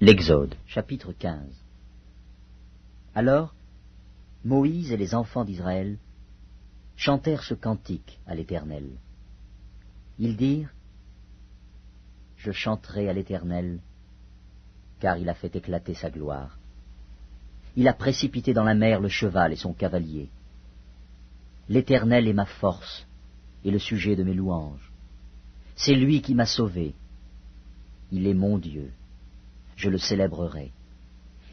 L'Exode, chapitre 15. Alors, Moïse et les enfants d'Israël chantèrent ce cantique à l'Éternel. Ils dirent, « Je chanterai à l'Éternel, car il a fait éclater sa gloire. Il a précipité dans la mer le cheval et son cavalier. L'Éternel est ma force et le sujet de mes louanges. C'est lui qui m'a sauvé. Il est mon Dieu. Je le célébrerai.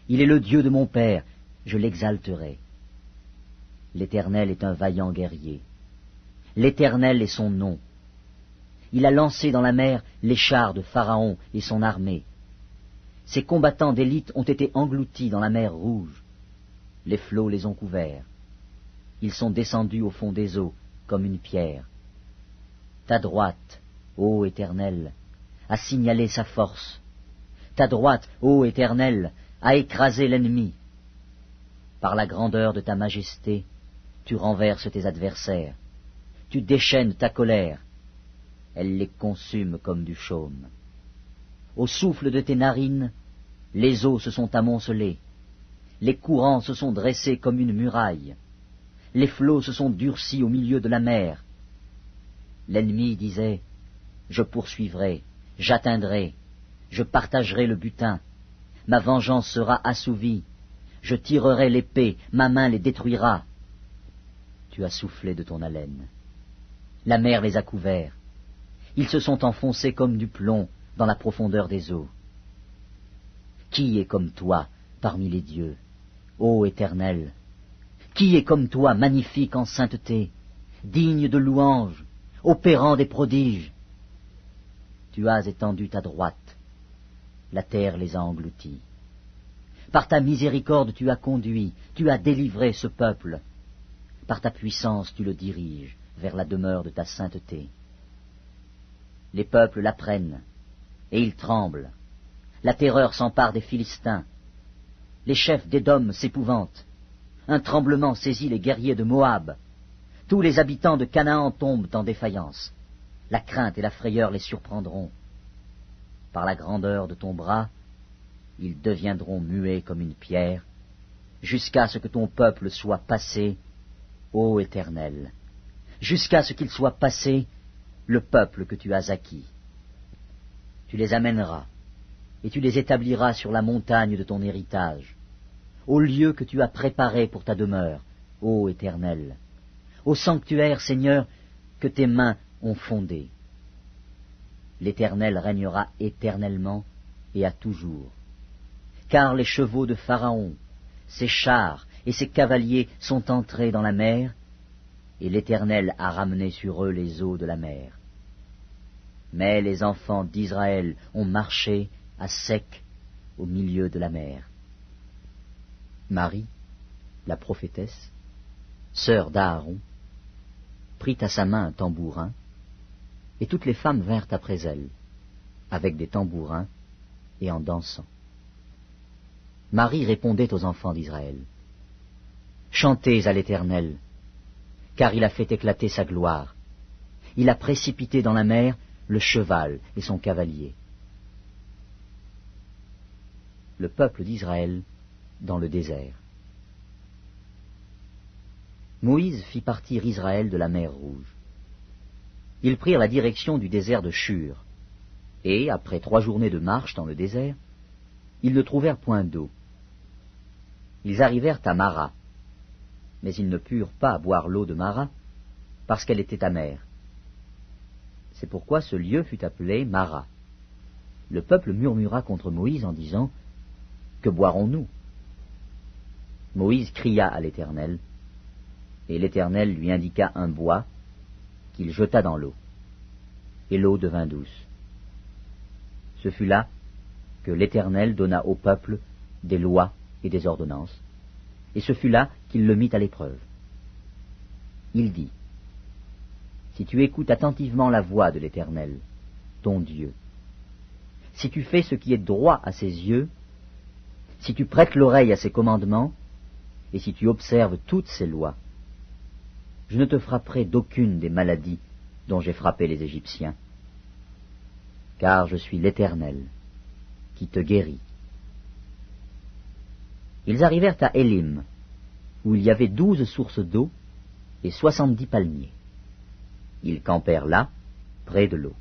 Il est le Dieu de mon Père, je l'exalterai. L'Éternel est un vaillant guerrier. L'Éternel est son nom. Il a lancé dans la mer les chars de Pharaon et son armée. Ses combattants d'élite ont été engloutis dans la mer Rouge. Les flots les ont couverts. Ils sont descendus au fond des eaux comme une pierre. Ta droite, ô Éternel, a signalé sa force. Ta droite, ô Éternel, a écrasé l'ennemi. Par la grandeur de ta majesté, tu renverses tes adversaires. Tu déchaînes ta colère. Elle les consume comme du chaume. Au souffle de tes narines, les eaux se sont amoncelées. Les courants se sont dressés comme une muraille. Les flots se sont durcis au milieu de la mer. L'ennemi disait, « Je poursuivrai, j'atteindrai, je partagerai le butin. Ma vengeance sera assouvie. Je tirerai l'épée, ma main les détruira. » Tu as soufflé de ton haleine. La mer les a couverts. Ils se sont enfoncés comme du plomb dans la profondeur des eaux. Qui est comme toi parmi les dieux, ô Éternel? Qui est comme toi magnifique en sainteté, digne de louange, opérant des prodiges? Tu as étendu ta droite, la terre les a engloutis. Par ta miséricorde tu as conduit, tu as délivré ce peuple. Par ta puissance tu le diriges vers la demeure de ta sainteté. Les peuples l'apprennent, et ils tremblent. La terreur s'empare des Philistins. Les chefs d'Édom s'épouvantent. Un tremblement saisit les guerriers de Moab. Tous les habitants de Canaan tombent en défaillance. La crainte et la frayeur les surprendront. Par la grandeur de ton bras, ils deviendront muets comme une pierre, jusqu'à ce que ton peuple soit passé, ô Éternel, jusqu'à ce qu'il soit passé, le peuple que tu as acquis. Tu les amèneras, et tu les établiras sur la montagne de ton héritage, au lieu que tu as préparé pour ta demeure, ô Éternel, au sanctuaire, Seigneur, que tes mains ont fondé. L'Éternel régnera éternellement et à toujours. Car les chevaux de Pharaon, ses chars et ses cavaliers sont entrés dans la mer, et l'Éternel a ramené sur eux les eaux de la mer. Mais les enfants d'Israël ont marché à sec au milieu de la mer. Marie, la prophétesse, sœur d'Aaron, prit à sa main un tambourin, et toutes les femmes vinrent après elle, avec des tambourins et en dansant. Marie répondait aux enfants d'Israël, « Chantez à l'Éternel, car il a fait éclater sa gloire. Il a précipité dans la mer le cheval et son cavalier. » Le peuple d'Israël dans le désert. Moïse fit partir Israël de la mer Rouge. Ils prirent la direction du désert de Shur, et, après 3 journées de marche dans le désert, ils ne trouvèrent point d'eau. Ils arrivèrent à Mara, mais ils ne purent pas boire l'eau de Mara, parce qu'elle était amère. C'est pourquoi ce lieu fut appelé Mara. Le peuple murmura contre Moïse en disant, « Que boirons-nous » Moïse cria à l'Éternel, et l'Éternel lui indiqua un bois qu'il jeta dans l'eau, et l'eau devint douce. Ce fut là que l'Éternel donna au peuple des lois et des ordonnances, et ce fut là qu'il le mit à l'épreuve. Il dit, « Si tu écoutes attentivement la voix de l'Éternel, ton Dieu, si tu fais ce qui est droit à ses yeux, si tu prêtes l'oreille à ses commandements, et si tu observes toutes ses lois, je ne te frapperai d'aucune des maladies dont j'ai frappé les Égyptiens, car je suis l'Éternel qui te guérit. Ils arrivèrent à Élim, où il y avait 12 sources d'eau et 70 palmiers. Ils campèrent là, près de l'eau.